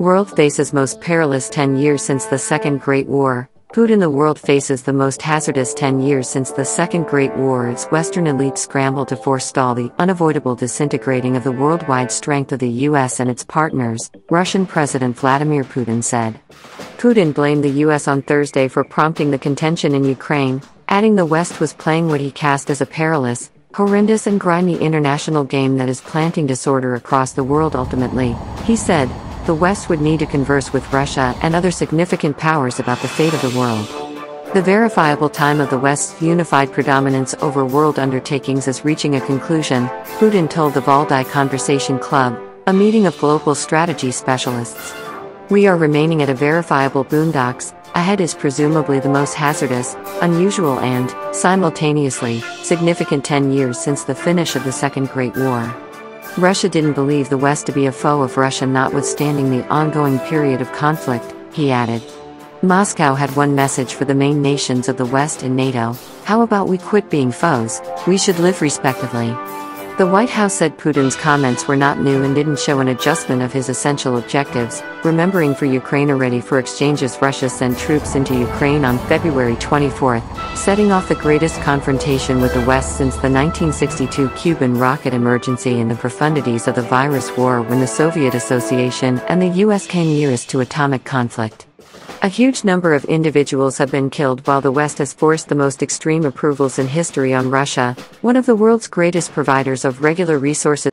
World faces most perilous 10 years since the Second Great War. Putin. The world faces the most hazardous 10 years since the Second Great War as Western elites scramble to forestall the unavoidable disintegrating of the worldwide strength of the US and its partners, Russian President Vladimir Putin said. Putin blamed the US on Thursday for prompting the contention in Ukraine, adding the West was playing what he cast as a perilous, horrendous and grimy international game that is planting disorder across the world. Ultimately, he said, the West would need to converse with Russia and other significant powers about the fate of the world. The verifiable time of the West's unified predominance over world undertakings is reaching a conclusion, Putin told the Valdai Conversation Club, a meeting of global strategy specialists. We are remaining at a verifiable boondocks. Ahead is presumably the most hazardous, unusual and, simultaneously, significant 10 years since the finish of the Second Great War. Russia didn't believe the West to be a foe of Russia notwithstanding the ongoing period of conflict, he added. Moscow had one message for the main nations of the West and NATO: how about we quit being foes, we should live respectively. The White House said Putin's comments were not new and didn't show an adjustment of his essential objectives, remembering for Ukraine ready for exchanges. Russia sent troops into Ukraine on February 24, setting off the greatest confrontation with the West since the 1962 Cuban rocket emergency in the profundities of the virus war when the Soviet Association and the US came nearest to atomic conflict. A huge number of individuals have been killed while the West has forced the most extreme approvals in history on Russia, one of the world's greatest providers of regular resources.